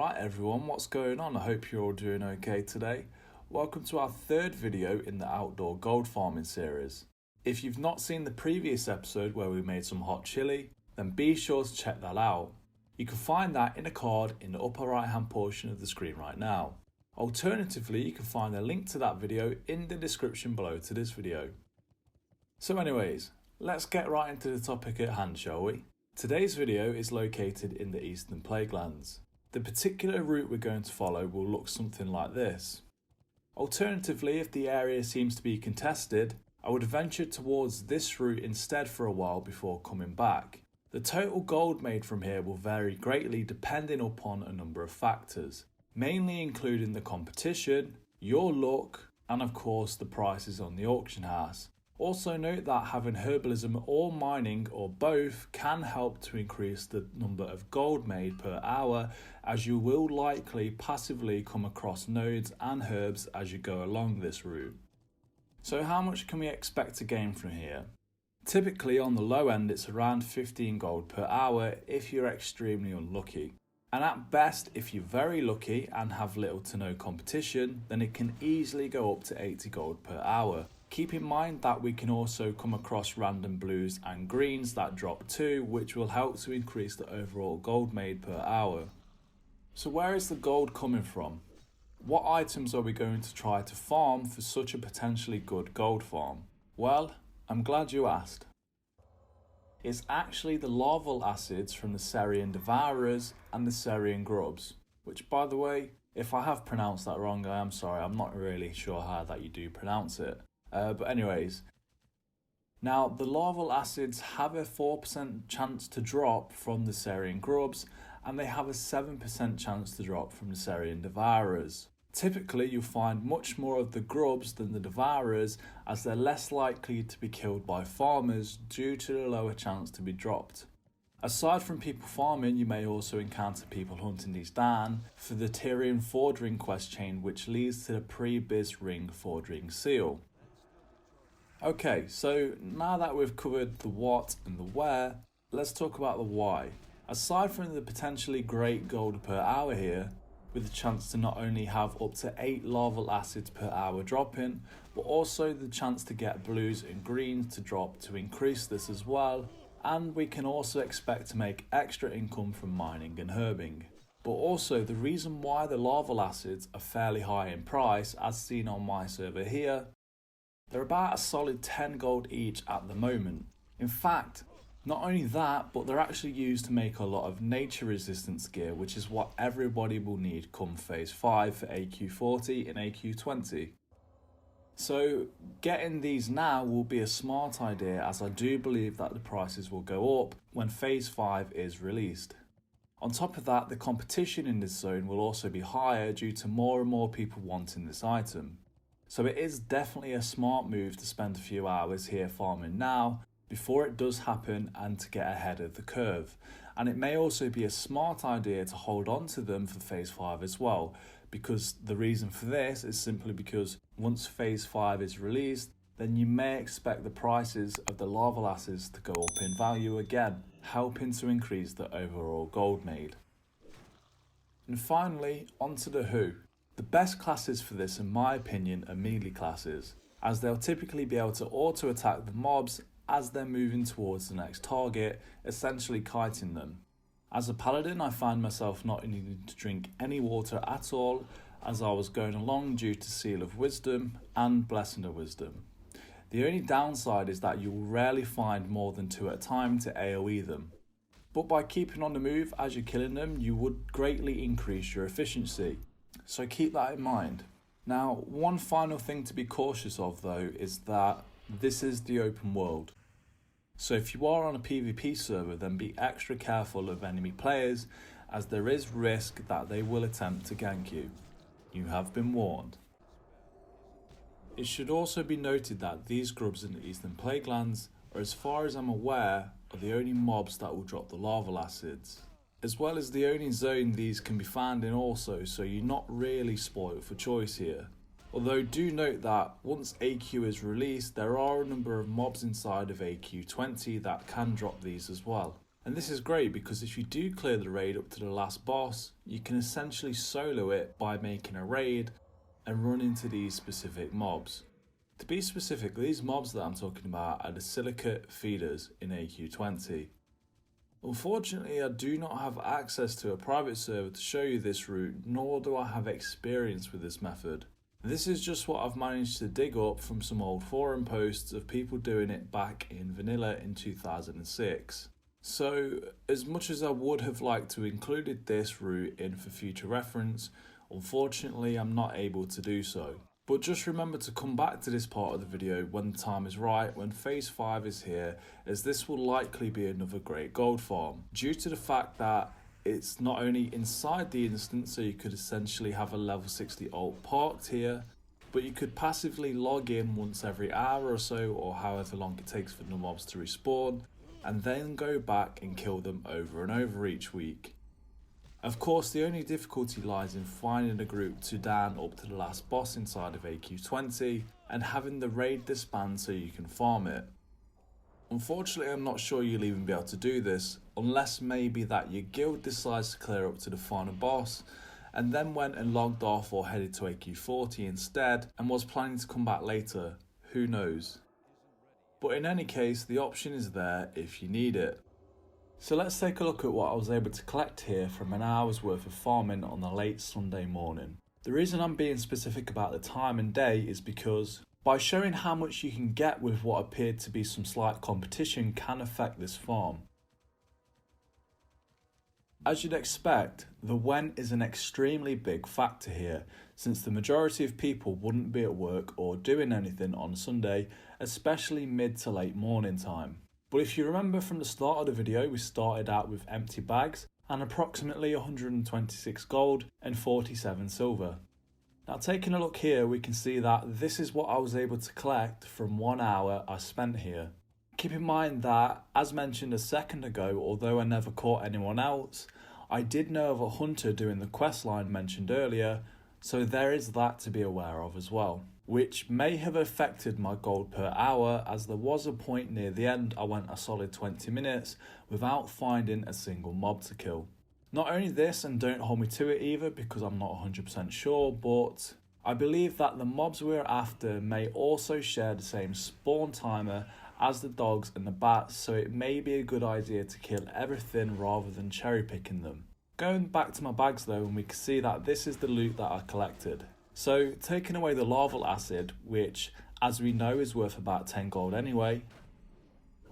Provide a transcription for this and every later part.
Alright everyone, what's going on? I hope you're all doing okay today. Welcome to our third video in the outdoor gold farming series. If you've not seen the previous episode where we made some hot chili, then be sure to check that out. You can find that in a card in the upper right hand portion of the screen right now. Alternatively, you can find a link to that video in the description below to this video. So anyways, let's get right into the topic at hand, shall we? Today's video is located in the eastern plaguelands. The particular route we're going to follow will look something like this. Alternatively, if the area seems to be contested, I would venture towards this route instead for a while before coming back. The total gold made from here will vary greatly depending upon a number of factors, mainly including the competition, your luck, and of course the prices on the auction house. Also note that having herbalism or mining or both can help to increase the number of gold made per hour, as you will likely passively come across nodes and herbs as you go along this route. So how much can we expect to gain from here? Typically on the low end it's around 15 gold per hour if you're extremely unlucky. And at best, if you're very lucky and have little to no competition, then it can easily go up to 80 gold per hour. Keep in mind that we can also come across random blues and greens that drop too, which will help to increase the overall gold made per hour. So where is the gold coming from? What items are we going to try to farm for such a potentially good gold farm? Well, I'm glad you asked. It's actually the larval acids from the Syrian devourers and the Syrian grubs, which by the way, if I have pronounced that wrong, I am sorry, I'm not really sure how that you do pronounce it. But anyways, now the larval acids have a 4% chance to drop from the Syrian grubs, and they have a 7% chance to drop from the Syrian devourers. Typically you'll find much more of the grubs than the devourers, as they're less likely to be killed by farmers due to the lower chance to be dropped. Aside from people farming, you may also encounter people hunting these down for the Tyrian forging quest chain, which leads to the pre-biz ring forging seal. Okay, so now that we've covered the what and the where, let's talk about the why. Aside from the potentially great gold per hour here, with the chance to not only have up to 8 larval acids per hour dropping, but also the chance to get blues and greens to drop to increase this as well, and we can also expect to make extra income from mining and herbing. But also the reason why the larval acids are fairly high in price, as seen on my server here, they're about a solid 10 gold each at the moment. In fact, not only that, but they're actually used to make a lot of nature resistance gear, which is what everybody will need come phase 5 for AQ40 and AQ20. So getting these now will be a smart idea, as I do believe that the prices will go up when phase 5 is released. On top of that, the competition in this zone will also be higher due to more and more people wanting this item. So it is definitely a smart move to spend a few hours here farming now before it does happen and to get ahead of the curve. And it may also be a smart idea to hold on to them for phase 5 as well, because the reason for this is simply because once phase 5 is released, then you may expect the prices of the larval acids to go up in value again, helping to increase the overall gold made. And finally, onto the who. The best classes for this, in my opinion, are melee classes, as they'll typically be able to auto-attack the mobs as they're moving towards the next target, essentially kiting them. As a paladin, I found myself not needing to drink any water at all as I was going along due to Seal of Wisdom and Blessing of Wisdom. The only downside is that you will rarely find more than 2 at a time to AoE them. But by keeping on the move as you're killing them, you would greatly increase your efficiency. So keep that in mind. Now, one final thing to be cautious of though is that this is the open world. So if you are on a PvP server, then be extra careful of enemy players, as there is risk that they will attempt to gank you. You have been warned. It should also be noted that these grubs in the eastern plaguelands are, as far as I'm aware, are the only mobs that will drop the larval acids, as well as the only zone these can be found in also, so you're not really spoiled for choice here. Although do note that once AQ is released, there are a number of mobs inside of AQ20 that can drop these as well. And this is great because if you do clear the raid up to the last boss, you can essentially solo it by making a raid and run into these specific mobs. To be specific, these mobs that I'm talking about are the silicate feeders in AQ20. Unfortunately, I do not have access to a private server to show you this route, nor do I have experience with this method. This is just what I've managed to dig up from some old forum posts of people doing it back in vanilla in 2006. So, as much as I would have liked to included this route in for future reference, unfortunately I'm not able to do so. But just remember to come back to this part of the video when the time is right, when phase 5 is here, as this will likely be another great gold farm, due to the fact that it's not only inside the instance, so you could essentially have a level 60 ult parked here, but you could passively log in once every hour or so, or however long it takes for the mobs to respawn, and then go back and kill them over and over each week. Of course, the only difficulty lies in finding a group to down up to the last boss inside of AQ20 and having the raid disband so you can farm it. Unfortunately, I'm not sure you'll even be able to do this, unless maybe that your guild decides to clear up to the final boss and then went and logged off or headed to AQ40 instead and was planning to come back later, who knows. But in any case, the option is there if you need it. So let's take a look at what I was able to collect here from an hour's worth of farming on a late Sunday morning. The reason I'm being specific about the time and day is because by showing how much you can get with what appeared to be some slight competition can affect this farm. As you'd expect, the when is an extremely big factor here, since the majority of people wouldn't be at work or doing anything on Sunday, especially mid to late morning time. But if you remember from the start of the video, we started out with empty bags and approximately 126 gold and 47 silver. Now taking a look here, we can see that this is what I was able to collect from 1 hour I spent here. Keep in mind that, as mentioned a second ago, although I never caught anyone else, I did know of a hunter doing the quest line mentioned earlier, so there is that to be aware of as well, which may have affected my gold per hour, as there was a point near the end I went a solid 20 minutes without finding a single mob to kill. Not only this, and don't hold me to it either because I'm not 100% sure, but I believe that the mobs we're after may also share the same spawn timer as the dogs and the bats, so it may be a good idea to kill everything rather than cherry picking them. Going back to my bags though, and we can see that this is the loot that I collected. So taking away the larval acid, which as we know is worth about 10 gold anyway,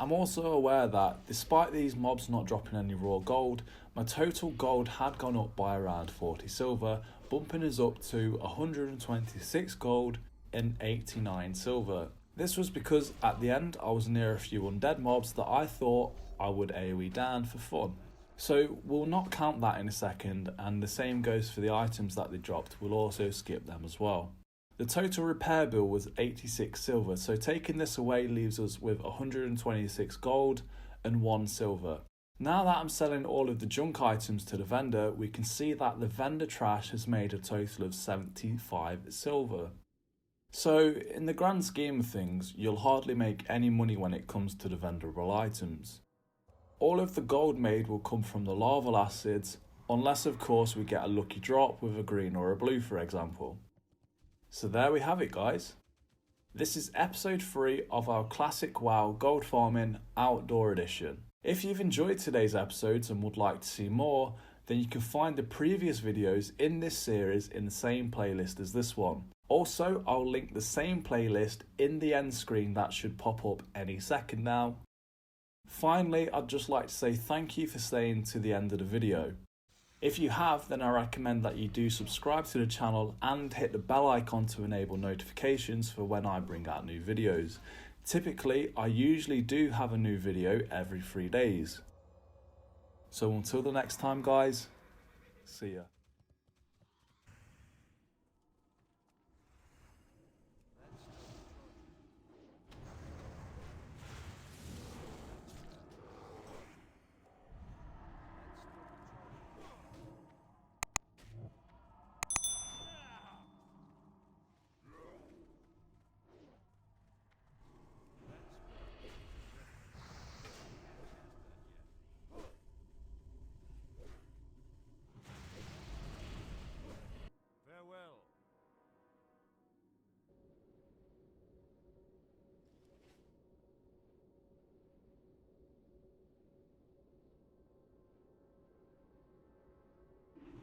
I'm also aware that despite these mobs not dropping any raw gold, my total gold had gone up by around 40 silver, bumping us up to 126 gold and 89 silver. This was because at the end I was near a few undead mobs that I thought I would AoE down for fun. So we'll not count that in a second, and the same goes for the items that they dropped, we'll also skip them as well. The total repair bill was 86 silver, so taking this away leaves us with 126 gold and 1 silver. Now that I'm selling all of the junk items to the vendor, we can see that the vendor trash has made a total of 75 silver. So in the grand scheme of things, you'll hardly make any money when it comes to the vendorable items. All of the gold made will come from the larval acids, unless of course we get a lucky drop with a green or a blue for example. So there we have it guys. This is episode 3 of our classic WoW gold farming outdoor edition. If you've enjoyed today's episodes and would like to see more, then you can find the previous videos in this series in the same playlist as this one. Also, I'll link the same playlist in the end screen that should pop up any second now. Finally, I'd just like to say thank you for staying to the end of the video. If you have, then I recommend that you do subscribe to the channel and hit the bell icon to enable notifications for when I bring out new videos. Typically, I usually do have a new video every 3 days. So until the next time guys, see ya.